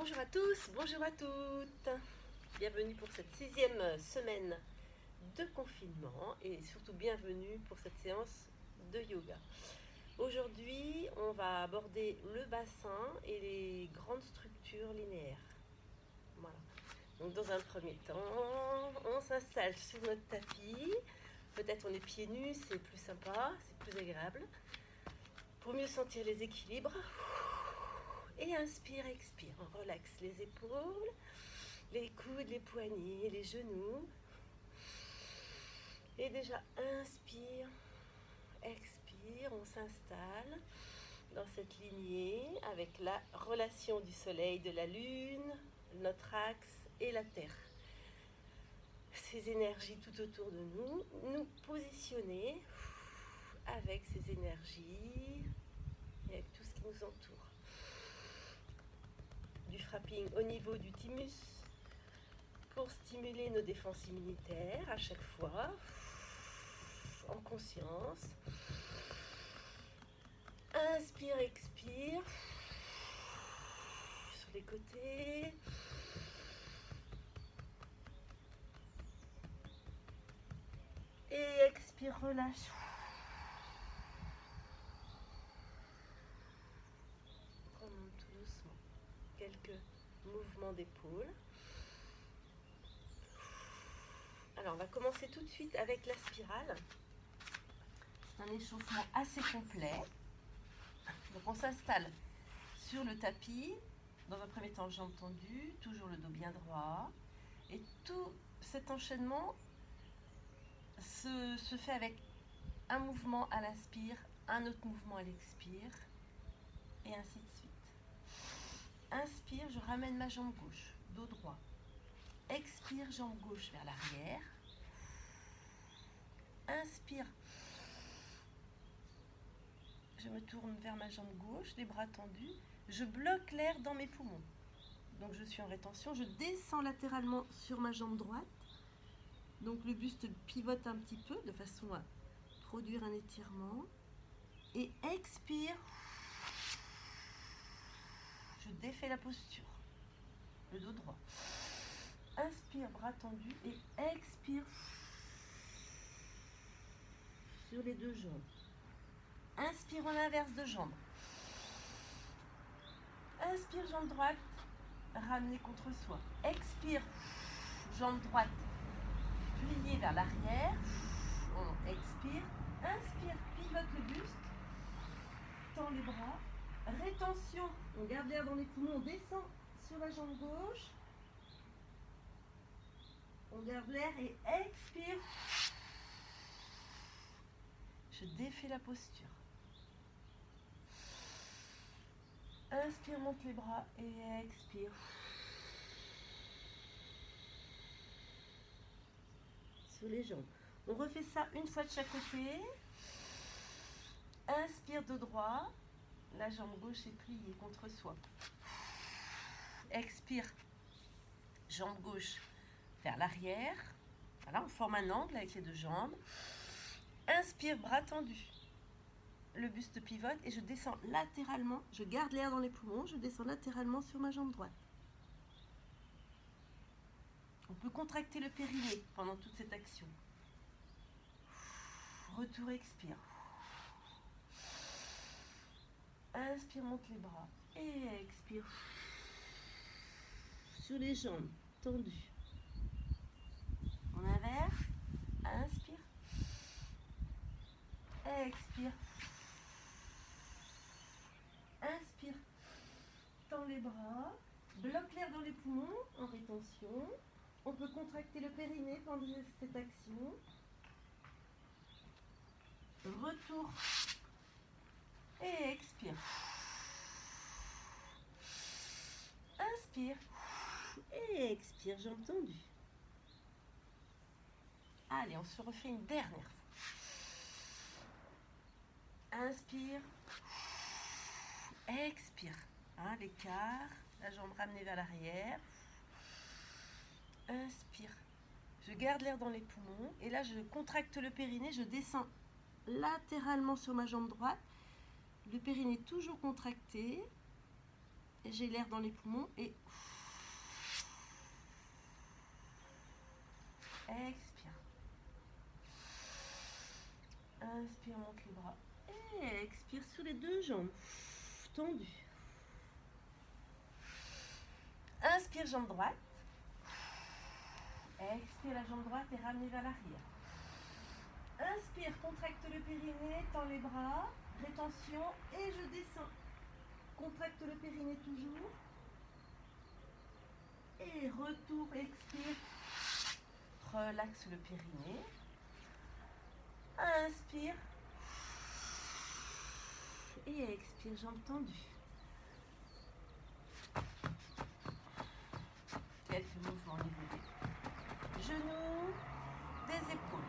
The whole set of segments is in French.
Bonjour à tous, bonjour à toutes. Bienvenue pour cette 6e semaine de confinement et surtout bienvenue pour cette séance de yoga. Aujourd'hui, on va aborder le bassin et les grandes structures linéaires. Voilà. Donc dans un premier temps, on s'installe sur notre tapis. Peut-être on est pieds nus, c'est plus sympa, c'est plus agréable. Pour mieux sentir les équilibres. Et inspire, expire. On relaxe les épaules, les coudes, les poignets, les genoux. Et déjà, inspire, expire. On s'installe dans cette lignée avec la relation du soleil, de la lune, notre axe et la terre. Ces énergies tout autour de nous, nous positionner avec ces énergies et avec tout ce qui nous entoure. Du frapping au niveau du thymus pour stimuler nos défenses immunitaires à chaque fois en conscience. Inspire, expire sur les côtés. Et expire, relâche. On remonte tout doucement. Quelques mouvements d'épaule. Alors, on va commencer tout de suite avec la spirale. C'est un échauffement assez complet. Donc, on s'installe sur le tapis. Dans un premier temps, jambes tendues, toujours le dos bien droit. Et tout cet enchaînement se fait avec un mouvement à l'inspire, un autre mouvement à l'expire, et ainsi de suite. Inspire, je ramène ma jambe gauche, dos droit. Expire, jambe gauche vers l'arrière. Inspire, je me tourne vers ma jambe gauche, les bras tendus. Je bloque l'air dans mes poumons. Donc je suis en rétention, je descends latéralement sur ma jambe droite. Donc le buste pivote un petit peu de façon à produire un étirement. Et expire, je défais la posture, le dos droit. Inspire, bras tendus, et expire sur les deux jambes. Inspire en inverse de jambe. Inspire, jambe droite, ramener contre soi. Expire, jambe droite, pliée vers l'arrière. On expire. Inspire, pivote le buste. Tend les bras. Rétention, on garde l'air dans les poumons, on descend sur la jambe gauche. On garde l'air et expire. Je défais la posture. Inspire, monte les bras et expire. Sur les jambes. On refait ça une fois de chaque côté. Inspire de droit. La jambe gauche est pliée contre soi. Expire. Jambe gauche vers l'arrière. Voilà, on forme un angle avec les deux jambes. Inspire, bras tendus. Le buste pivote et je descends latéralement. Je garde l'air dans les poumons. Je descends latéralement sur ma jambe droite. On peut contracter le périnée pendant toute cette action. Retour, expire. Inspire, monte les bras. Et expire. Sur les jambes, tendues. On inverse. Inspire. Expire. Inspire. Tends les bras. Bloque l'air dans les poumons en rétention. On peut contracter le périnée pendant cette action. Retour. Et expire. Inspire. Et expire, jambes tendues. Allez, on se refait une dernière fois. Inspire. Expire. L'écart. La jambe ramenée vers l'arrière. Inspire. Je garde l'air dans les poumons. Et là, je contracte le périnée. Je descends latéralement sur ma jambe droite. Le périnée toujours contracté. j'ai l'air dans les poumons et expire. Inspire, monte les bras et expire sur les deux jambes tendues. Inspire, jambe droite. Expire la jambe droite et ramenez vers l'arrière. Inspire, contracte le périnée, tends les bras, rétention et je descends. Contracte le périnée toujours. Et retour, expire. Relaxe le périnée. Inspire. Et expire, jambes tendues. Quelques mouvements au niveau des genoux, des épaules.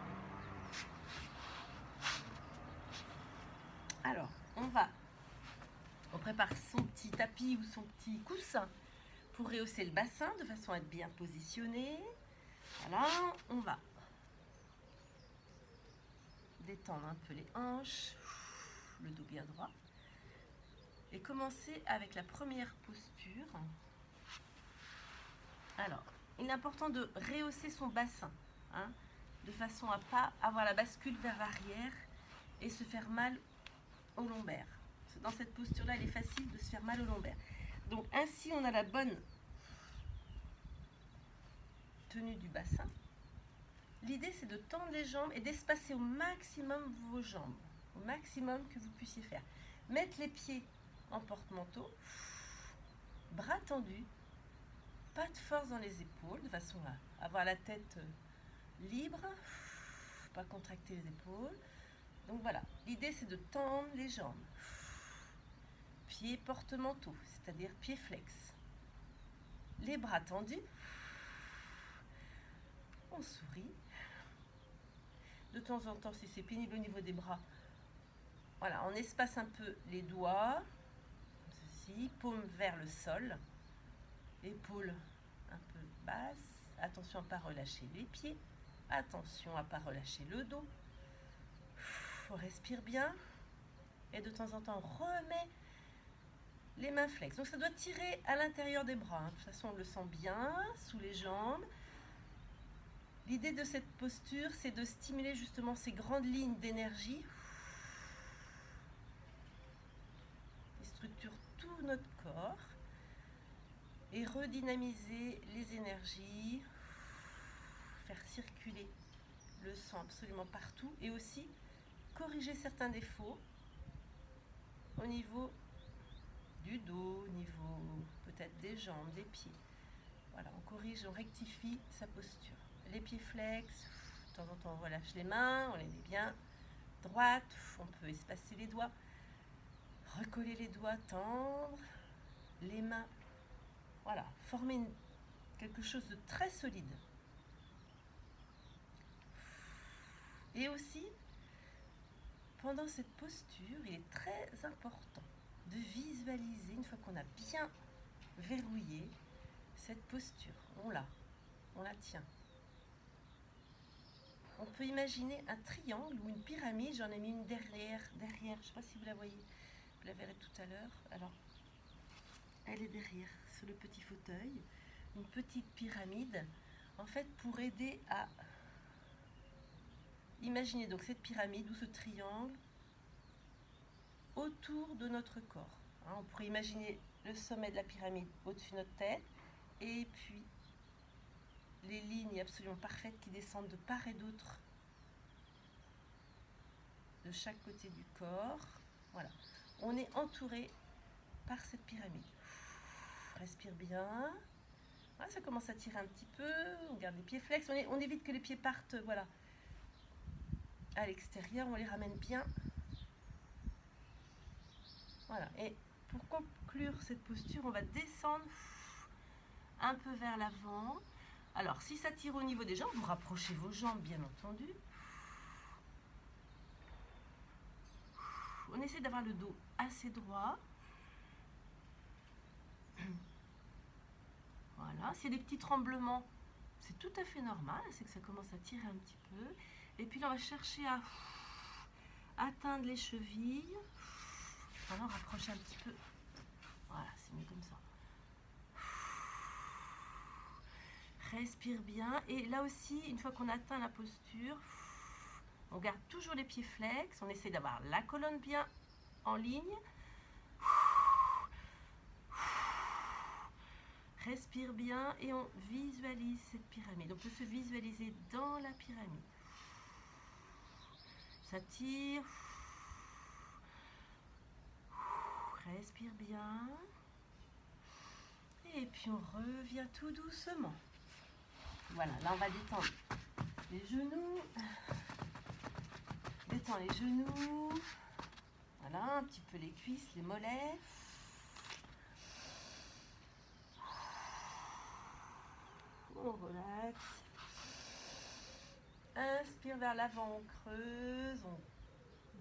Alors, on prépare son petit tapis ou son petit coussin pour rehausser le bassin de façon à être bien positionné. Voilà, on va détendre un peu les hanches, le dos bien droit. Et commencer avec la première posture. Alors, il est important de rehausser son bassin, hein, de façon à ne pas avoir la bascule vers l'arrière et se faire mal au lombaire. Dans cette posture-là, il est facile de se faire mal au lombaire. Donc ainsi, on a la bonne tenue du bassin. L'idée, c'est de tendre les jambes et d'espacer au maximum vos jambes, au maximum que vous puissiez faire. Mettre les pieds en porte-manteau, bras tendus, pas de force dans les épaules, de façon à avoir la tête libre, pas contracter les épaules. Donc voilà, l'idée c'est de tendre les jambes. Pieds porte-manteau, c'est-à-dire pieds flex. Les bras tendus. On sourit. De temps en temps, si c'est pénible au niveau des bras, voilà, on espace un peu les doigts, comme ceci, paume vers le sol, épaules un peu basses. Attention à ne pas relâcher les pieds. Attention à ne pas relâcher le dos. On respire bien. Et de temps en temps, on remet les mains flex. Donc ça doit tirer à l'intérieur des bras. De toute façon, on le sent bien sous les jambes. L'idée de cette posture, c'est de stimuler justement ces grandes lignes d'énergie qui structurent tout notre corps et redynamiser les énergies, faire circuler le sang absolument partout et aussi corriger certains défauts au niveau du dos, au niveau peut-être des jambes, des pieds. Voilà, on corrige, on rectifie sa posture. Les pieds flex, de temps en temps on relâche les mains, on les met bien droites, on peut espacer les doigts, recoller les doigts, tendre les mains. Voilà, former quelque chose de très solide. Et aussi, pendant cette posture, il est très important de visualiser, une fois qu'on a bien verrouillé cette posture, on la tient. On peut imaginer un triangle ou une pyramide, j'en ai mis une derrière, je ne sais pas si vous la voyez, vous la verrez tout à l'heure. Alors, elle est derrière, sur le petit fauteuil, une petite pyramide, en fait pour aider à imaginer donc cette pyramide ou ce triangle autour de notre corps. Hein, on pourrait imaginer le sommet de la pyramide au-dessus de notre tête et puis les lignes absolument parfaites qui descendent de part et d'autre de chaque côté du corps. Voilà, on est entouré par cette pyramide. Respire bien. Voilà, ça commence à tirer un petit peu. On garde les pieds flex. On évite que les pieds partent, voilà, à l'extérieur. On les ramène bien. Voilà. Et pour conclure cette posture, on va descendre un peu vers l'avant. Alors, si ça tire au niveau des jambes, vous rapprochez vos jambes, bien entendu. On essaie d'avoir le dos assez droit. Voilà, s'il y a des petits tremblements, c'est tout à fait normal, c'est que ça commence à tirer un petit peu. Et puis là, on va chercher à atteindre les chevilles. Voilà, on rapproche un petit peu. Voilà, c'est mieux comme ça. Respire bien. Et là aussi, une fois qu'on atteint la posture, on garde toujours les pieds flex. On essaie d'avoir la colonne bien en ligne. Respire bien et on visualise cette pyramide. On peut se visualiser dans la pyramide. Ça tire. Respire bien. Et puis on revient tout doucement. Voilà, là on va détendre les genoux. Détends les genoux. Voilà, un petit peu les cuisses, les mollets. On relaxe. Inspire vers l'avant, on creuse, on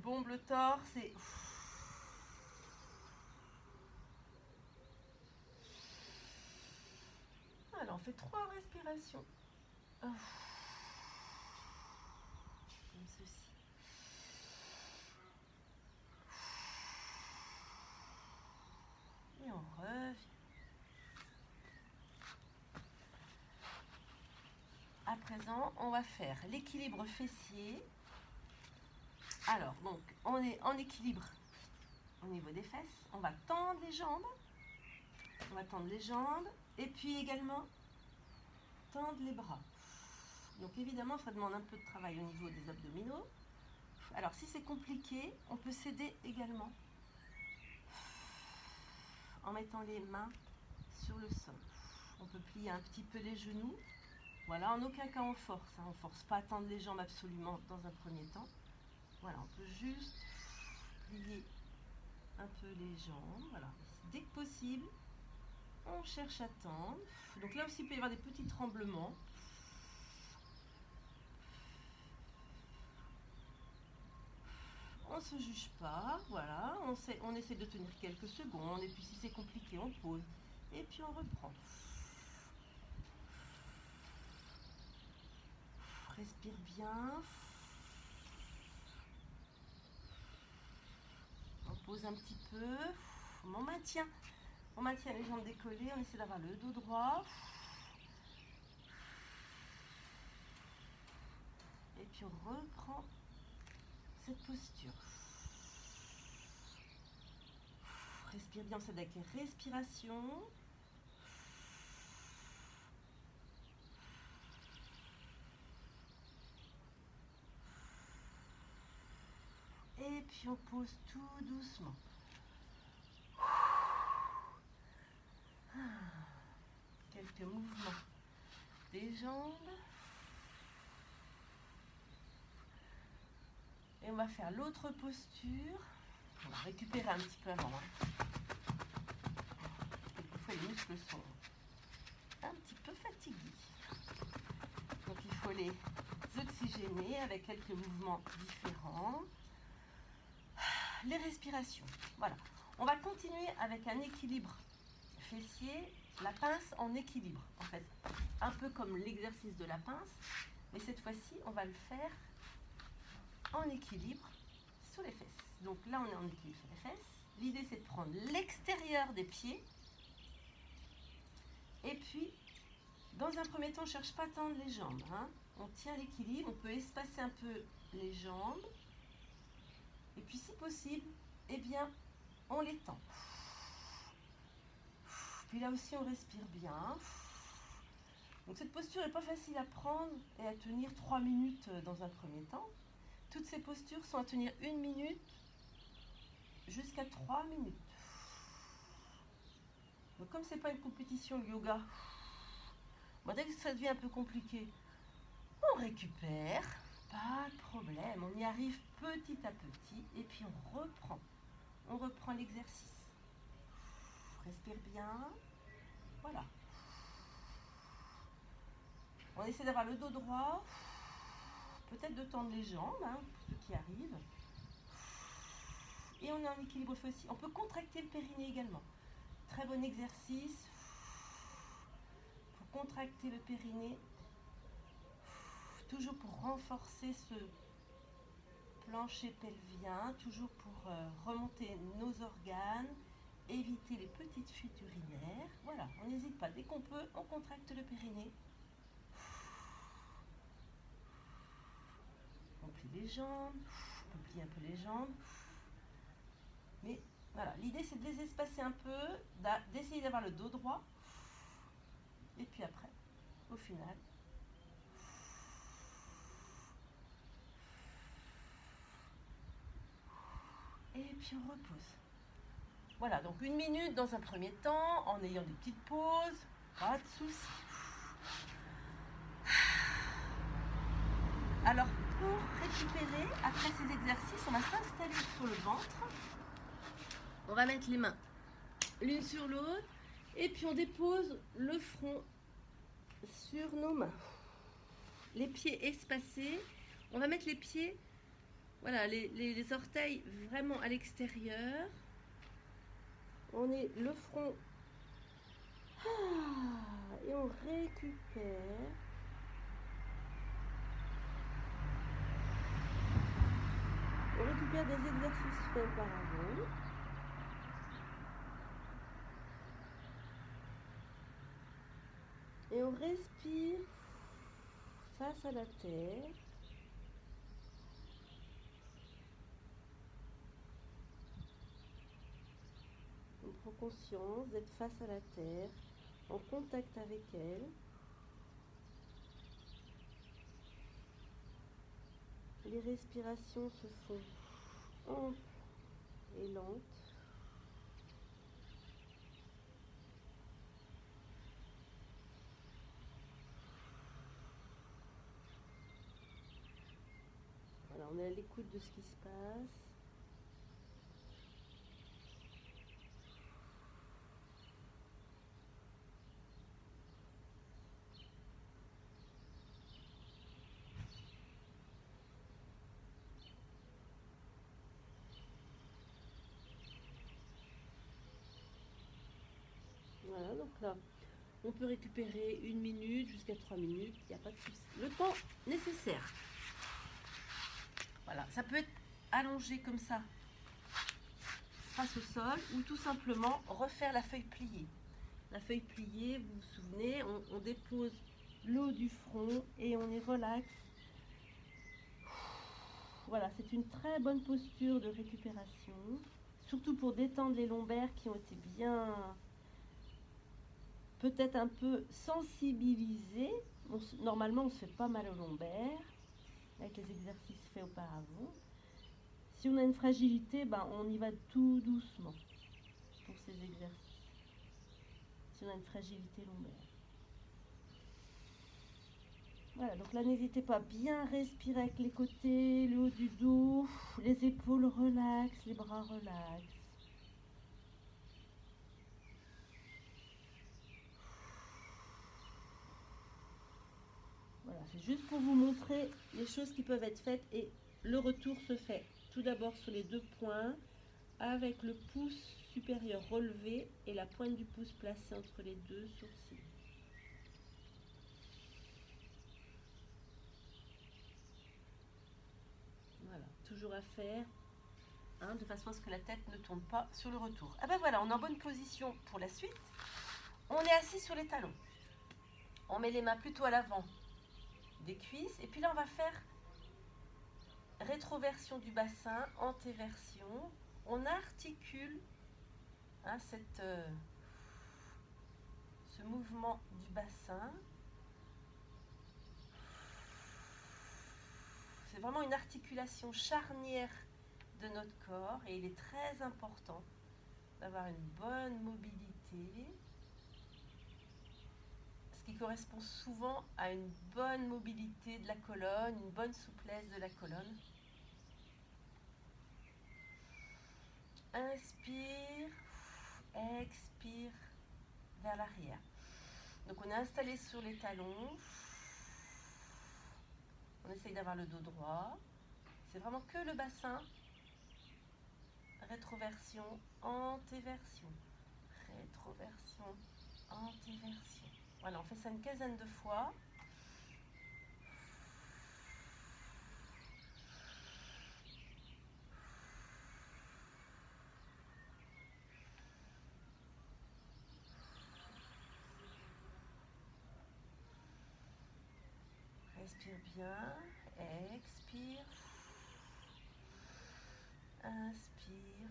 bombe le torse et... Alors on fait 3 respirations. Comme ceci. Et on revient. À présent, on va faire l'équilibre fessier. Alors, donc, on est en équilibre au niveau des fesses. On va tendre les jambes. On va tendre les jambes. Et puis également, tendre les bras. Donc évidemment, ça demande un peu de travail au niveau des abdominaux. Alors, si c'est compliqué, on peut s'aider également en mettant les mains sur le sol. On peut plier un petit peu les genoux. Voilà, en aucun cas on force. On ne force pas à tendre les jambes absolument dans un premier temps. Voilà, on peut juste plier un peu les jambes. Voilà. Dès que possible, on cherche à tendre. Donc là aussi, il peut y avoir des petits tremblements. On ne se juge pas. Voilà, on essaie de tenir quelques secondes. Et puis si c'est compliqué, on pose. Et puis on reprend. Respire bien. On pose un petit peu. On maintient les jambes décollées. On essaie d'avoir le dos droit. Et puis on reprend cette posture. Respire bien, c'est avec les respirations. Et puis on pose tout doucement. Quelques mouvements des jambes. Et on va faire l'autre posture. On va récupérer un petit peu avant. Quelquefois les muscles sont un petit peu fatigués. Donc il faut les oxygéner avec quelques mouvements différents. Les respirations. Voilà. On va continuer avec un équilibre fessier, la pince en équilibre. En fait, un peu comme l'exercice de la pince, mais cette fois-ci, on va le faire en équilibre sur les fesses. Donc là, on est en équilibre sur les fesses. L'idée, c'est de prendre l'extérieur des pieds. Et puis, dans un premier temps, on ne cherche pas à tendre les jambes. On tient l'équilibre, on peut espacer un peu les jambes. Et puis, si possible, eh bien, on les tend. Puis là aussi, on respire bien. Donc cette posture n'est pas facile à prendre et à tenir 3 minutes dans un premier temps. Toutes ces postures sont à tenir 1 minute jusqu'à 3 minutes. Donc comme c'est pas une compétition le yoga, dès que ça devient un peu compliqué, on récupère, pas de problème, on y arrive petit à petit et puis on reprend l'exercice. Respire bien, voilà. On essaie d'avoir le dos droit, peut-être de tendre les jambes, pour ceux qui arrivent. Et on est en équilibre fessier. On peut contracter le périnée également. Très bon exercice pour contracter le périnée, toujours pour renforcer ce plancher pelvien, toujours pour remonter nos organes, éviter les petites fuites urinaires. Voilà, on n'hésite pas. Dès qu'on peut, on contracte le périnée. On plie les jambes, on peut plier un peu les jambes. Mais voilà, l'idée c'est de les espacer un peu, d'essayer d'avoir le dos droit. Et puis après, au final, et puis on repose. Voilà, donc 1 minute dans un premier temps, en ayant des petites pauses, pas de soucis. Alors, pour récupérer, après ces exercices, on va s'installer sur le ventre. On va mettre les mains l'une sur l'autre, et puis on dépose le front sur nos mains. Les pieds espacés. On va mettre les pieds, voilà, les orteils vraiment à l'extérieur. On est le front. Et on récupère. On récupère des exercices faits auparavant. Et on respire face à la terre. On prend conscience d'être face à la terre, en contact avec elle. Les respirations se font amples et lentes. Voilà, on est à l'écoute de ce qui se passe. Voilà, donc là, on peut récupérer 1 minute jusqu'à 3 minutes, il n'y a pas de souci. Le temps nécessaire. Voilà, ça peut être allongé comme ça, face au sol, ou tout simplement refaire la feuille pliée. La feuille pliée, vous vous souvenez, on dépose le haut du front et on y relaxe. Voilà, c'est une très bonne posture de récupération, surtout pour détendre les lombaires qui ont été bien, peut-être un peu sensibilisés. Normalement, on se fait pas mal aux lombaires avec les exercices faits auparavant. Si on a une fragilité, ben, on y va tout doucement pour ces exercices. Si on a une fragilité lombaire. Voilà, donc là, n'hésitez pas à bien respirer avec les côtés, le haut du dos, les épaules relaxent, les bras relaxent. Voilà, c'est juste pour vous montrer les choses qui peuvent être faites et le retour se fait tout d'abord sur les 2 points avec le pouce supérieur relevé et la pointe du pouce placée entre les 2 sourcils. Voilà, toujours à faire, hein, de façon à ce que la tête ne tourne pas sur le retour. Ah ben voilà, on est en bonne position pour la suite. On est assis sur les talons. On met les mains plutôt à l'avant des cuisses. Et puis là, on va faire rétroversion du bassin, antéversion. On articule, hein, ce mouvement du bassin. C'est vraiment une articulation charnière de notre corps et il est très important d'avoir une bonne mobilité, ce qui correspond souvent à une bonne mobilité de la colonne, une bonne souplesse de la colonne. Inspire, expire vers l'arrière. Donc on est installé sur les talons. On essaye d'avoir le dos droit. C'est vraiment que le bassin. Rétroversion, antéversion. Rétroversion, antéversion. Voilà, on fait ça une quinzaine de fois. Respire bien Expire. Inspire.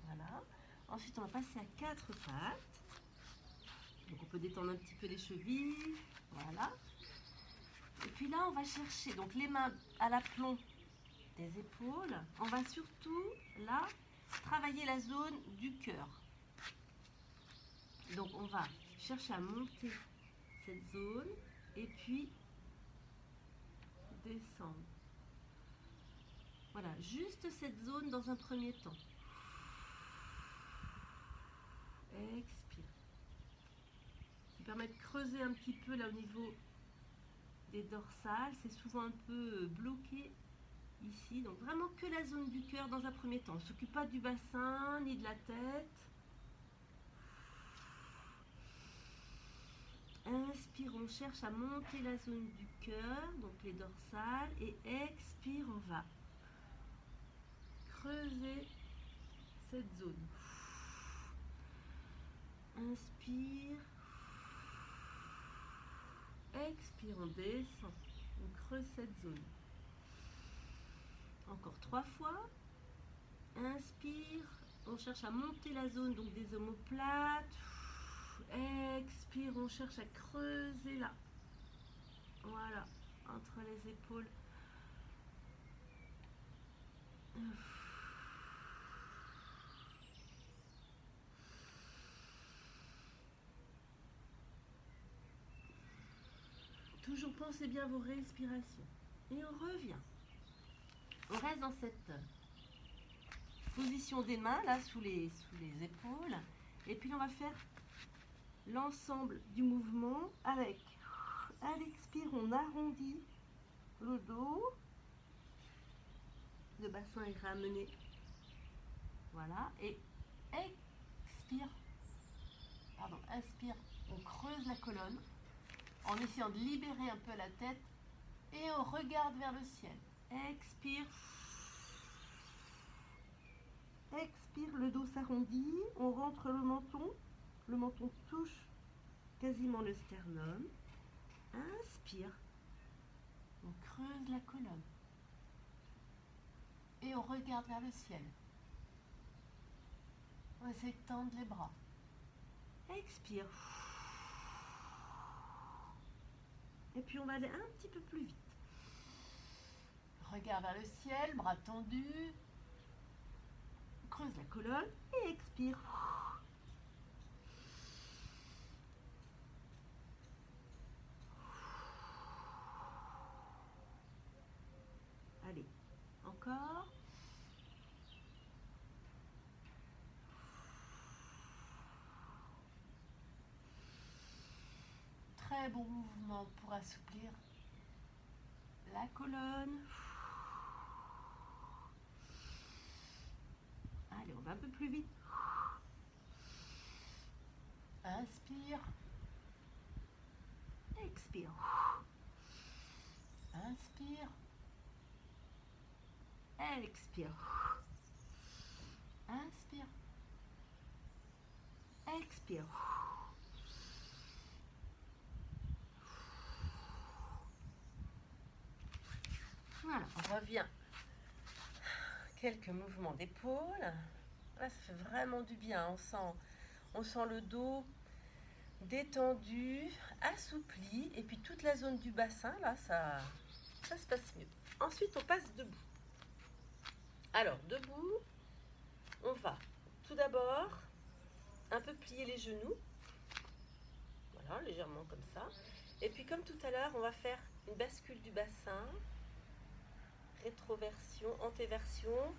Voilà. Ensuite, on va passer à 4 pattes. Donc, on peut détendre un petit peu les chevilles. Voilà. Et puis là, on va chercher donc les mains à l'aplomb des épaules. On va surtout, là, travailler la zone du cœur. Donc, on va chercher à monter cette zone et puis descendre. Voilà, juste cette zone dans un premier temps. Expire. Ça permet de creuser un petit peu là au niveau des dorsales. C'est souvent un peu bloqué ici. Donc vraiment que la zone du cœur dans un premier temps. On ne s'occupe pas du bassin ni de la tête. Inspire, on cherche à monter la zone du cœur, donc les dorsales. Et expire, on va creuser cette zone. Inspire. Expire, on descend. On creuse cette zone. Encore 3 fois. Inspire. On cherche à monter la zone, donc des omoplates. Expire, on cherche à creuser là. Voilà, entre les épaules. Toujours pensez bien vos respirations. Et on revient. On reste dans cette position des mains, là, sous les épaules. Et puis on va faire l'ensemble du mouvement avec, à l'expire, on arrondit le dos. Le bassin est ramené. Voilà. Et expire. Pardon, inspire. On creuse la colonne en essayant de libérer un peu la tête. Et on regarde vers le ciel. Expire. Expire, le dos s'arrondit. On rentre le menton. Le menton touche quasiment le sternum. Inspire. On creuse la colonne. Et on regarde vers le ciel. On essaie de tendre les bras. Expire. Et puis on va aller un petit peu plus vite. Regarde vers le ciel, bras tendus. Creuse la colonne et expire. Allez, encore. Très bon mouvement pour assouplir la colonne. Allez, on va un peu plus vite. Inspire. Expire. Inspire. Expire. Inspire. Expire. Voilà, on revient. Quelques mouvements d'épaule. Là, ça fait vraiment du bien. On sent le dos détendu, assoupli. Et puis toute la zone du bassin, là, ça se passe mieux. Ensuite, on passe debout. Alors, debout, on va tout d'abord un peu plier les genoux. Voilà, légèrement comme ça. Et puis, comme tout à l'heure, on va faire une bascule du bassin. Rétroversion, antéversion,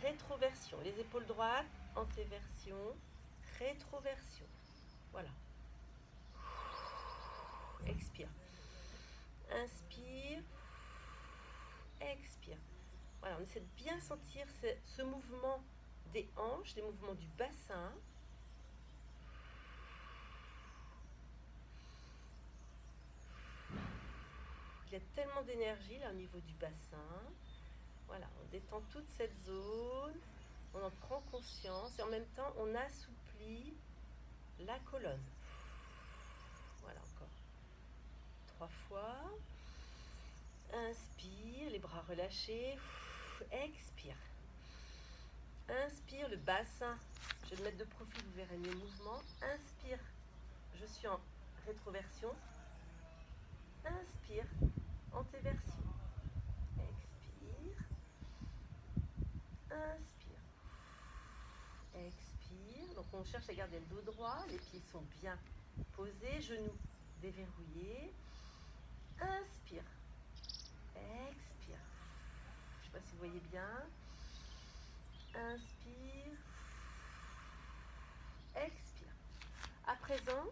rétroversion. Les épaules droites, antéversion, rétroversion. Voilà. Expire. Inspire. Expire. Voilà, on essaie de bien sentir ce mouvement des hanches, les mouvements du bassin. Il y a tellement d'énergie là au niveau du bassin. Voilà, on détend toute cette zone, on en prend conscience et en même temps on assouplit la colonne. Voilà, encore 3 fois. Inspire, les bras relâchés. Expire. Inspire, le bassin. Je vais le mettre de profil, vous verrez mes mouvements. Inspire, je suis en rétroversion. Inspire, antéversion. Expire. Inspire. Expire. Donc on cherche à garder le dos droit. Les pieds sont bien posés. Genoux déverrouillés. Inspire. Expire. Je ne sais pas si vous voyez bien. Inspire. Expire. À présent,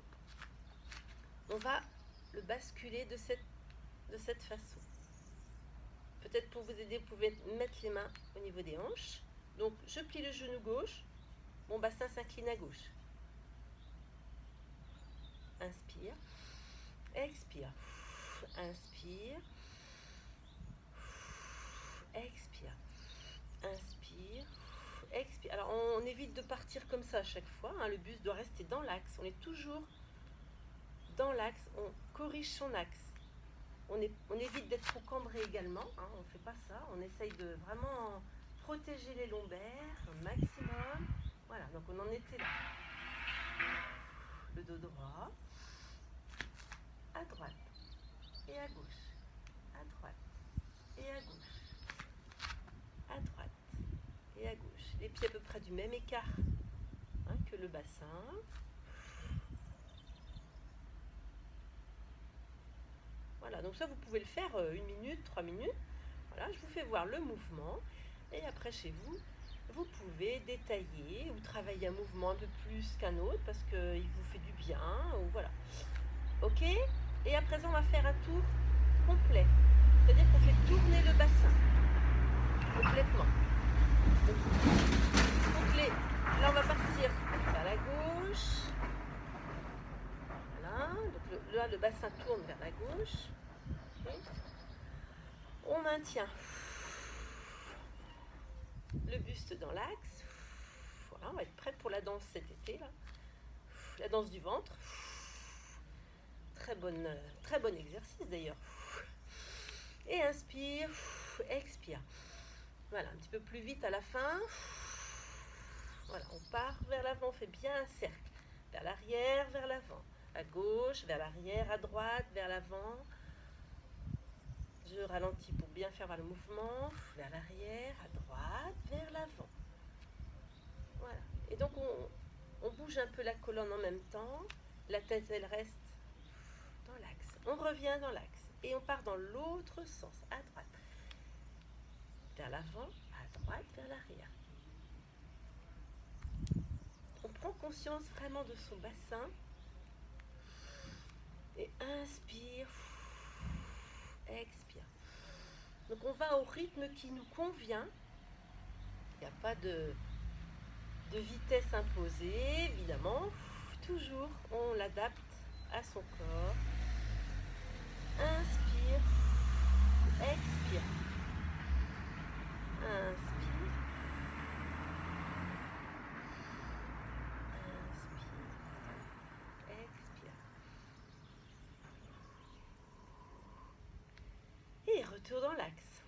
on va le basculer de cette façon. Peut-être pour vous aider, vous pouvez mettre les mains au niveau des hanches. Donc, je plie le genou gauche. Mon bassin s'incline à gauche. Inspire. Expire. Inspire. Expire. Inspire. Expire. Alors, on évite de partir comme ça à chaque fois. Le buste doit rester dans l'axe. On est toujours dans l'axe. On corrige son axe. On évite d'être trop cambré également. On ne fait pas ça. On essaye de vraiment protéger les lombaires un maximum. Voilà, donc on en était là. Le dos droit. À droite et à gauche. À droite et à gauche. À droite et à gauche. Les pieds à peu près du même écart que le bassin. Voilà, donc ça vous pouvez le faire 1 minute, 3 minutes. Voilà, je vous fais voir le mouvement. Et après chez vous, vous pouvez détailler ou travailler un mouvement un peu plus qu'un autre parce qu'il vous fait du bien. Ou voilà. Ok? Et à présent, on va faire un tour complet. C'est-à-dire qu'on fait tourner le bassin complètement. Donc, là, on va partir vers la gauche. Voilà. Donc là, le bassin tourne vers la gauche. Okay. On maintient le buste dans l'axe. Voilà, on va être prêt pour la danse cet été là. La danse du ventre. Très bon exercice d'ailleurs. Et inspire, expire. Voilà, un petit peu plus vite à la fin. Voilà, on part vers l'avant, on fait bien un cercle. Vers l'arrière, vers l'avant. À gauche, vers l'arrière, à droite, vers l'avant. Je ralentis pour bien faire le mouvement. Vers l'arrière, à droite, vers l'avant. Voilà. Et donc on bouge un peu la colonne en même temps. La tête, elle reste dans l'axe. On revient dans l'axe. Et on part dans l'autre sens, à droite. Vers l'avant, à droite, vers l'arrière. On prend conscience vraiment de son bassin. Et inspire. Expire. Donc on va au rythme qui nous convient. Il n'y a pas de vitesse imposée, évidemment. Toujours, on l'adapte à son corps. Inspire. Expire. Inspire. Inspire. Expire. Et retour dans l'axe.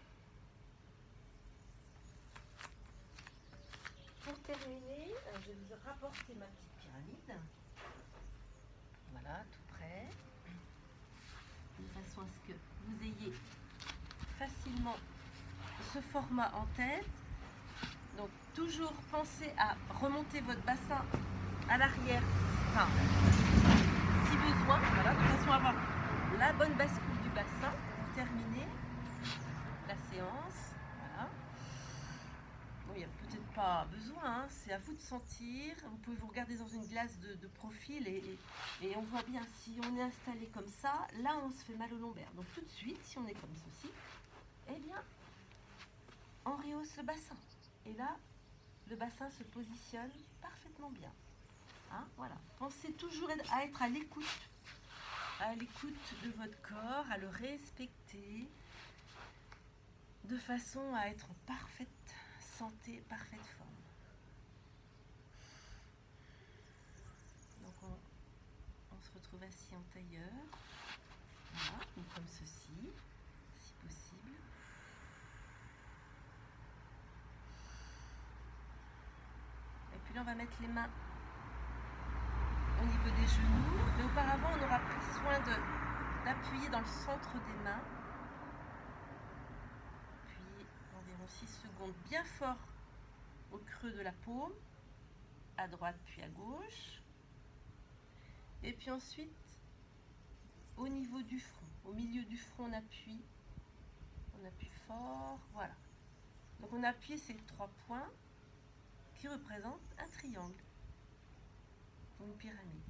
Pour terminer, je vais vous rapporter ma petite pyramide. Voilà, tout près. De façon à ce que vous ayez facilement ce format en tête. Donc toujours pensez à remonter votre bassin à l'arrière, enfin, si besoin, voilà, de façon à avoir la bonne bascule du bassin pour terminer la séance. Voilà. Bon, il n'y a peut-être pas besoin, c'est à vous de sentir. Vous pouvez vous regarder dans une glace de profil et on voit bien si on est installé comme ça, là on se fait mal au lombaire. Donc tout de suite, si on est comme ceci, eh bien, on rehausse le bassin. Et là, le bassin se positionne parfaitement bien. Voilà. Pensez toujours à être à l'écoute de votre corps, à le respecter. de façon à être en parfaite santé, parfaite forme. Donc on se retrouve assis en tailleur, voilà, ou comme ceci, si possible. Et puis là on va mettre les mains au niveau des genoux, mais auparavant on aura pris soin d'appuyer dans le centre des mains, puis environ 6 secondes bien fort au creux de la paume, à droite puis à gauche, et puis ensuite au niveau du front, au milieu du front on appuie fort, voilà. Donc on appuie ces 3 points qui représentent un triangle, une pyramide.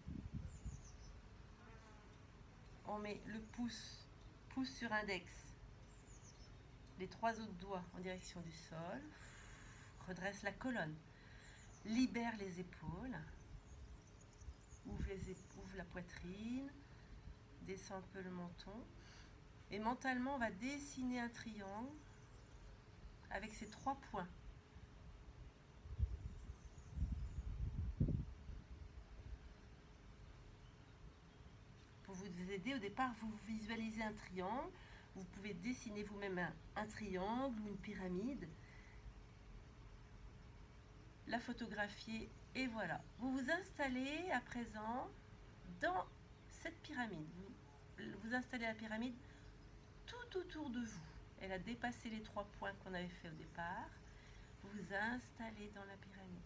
On met le pouce sur index, les 3 autres doigts en direction du sol, redresse la colonne, libère les épaules, ouvre la poitrine, descend un peu le menton, et mentalement on va dessiner un triangle avec ces 3 points. Pour vous aider, au départ vous visualisez un triangle, vous pouvez dessiner vous-même un triangle ou une pyramide, la photographier, et voilà. Vous vous installez à présent dans cette pyramide. Vous installez la pyramide tout autour de vous. Elle a dépassé les 3 points qu'on avait fait au départ. Vous vous installez dans la pyramide.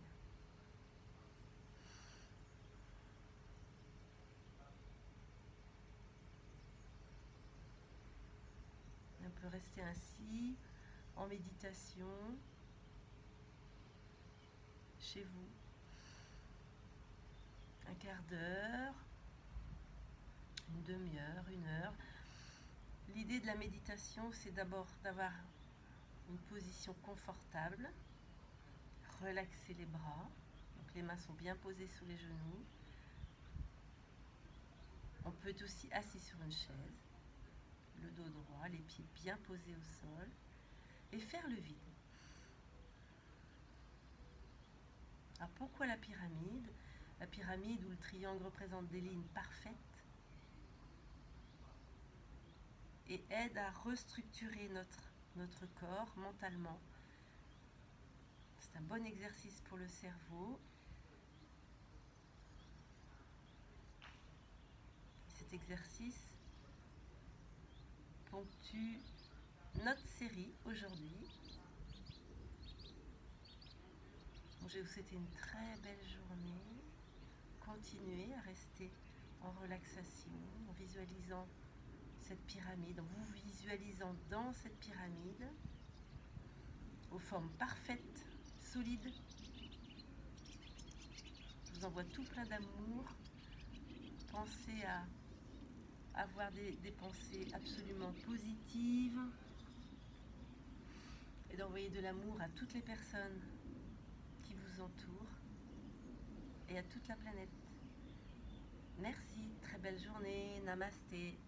On peut rester ainsi, en méditation, chez vous. Un quart d'heure, une demi-heure, 1 heure. L'idée de la méditation, c'est d'abord d'avoir une position confortable, relaxer les bras, donc les mains sont bien posées sous les genoux. On peut être aussi assis sur une chaise, le dos droit, les pieds bien posés au sol, et faire le vide. Alors pourquoi la pyramide ? La pyramide où le triangle représente des lignes parfaites et aide à restructurer notre corps mentalement. C'est un bon exercice pour le cerveau. Cet exercice ponctue notre série aujourd'hui. Je vais vous souhaiter une très belle journée. Continuez à rester en relaxation, en visualisant cette pyramide, en vous visualisant dans cette pyramide, aux formes parfaites, solides. Je vous envoie tout plein d'amour. Pensez à avoir des pensées absolument positives et d'envoyer de l'amour à toutes les personnes qui vous entourent et à toute la planète. Merci, très belle journée, namasté.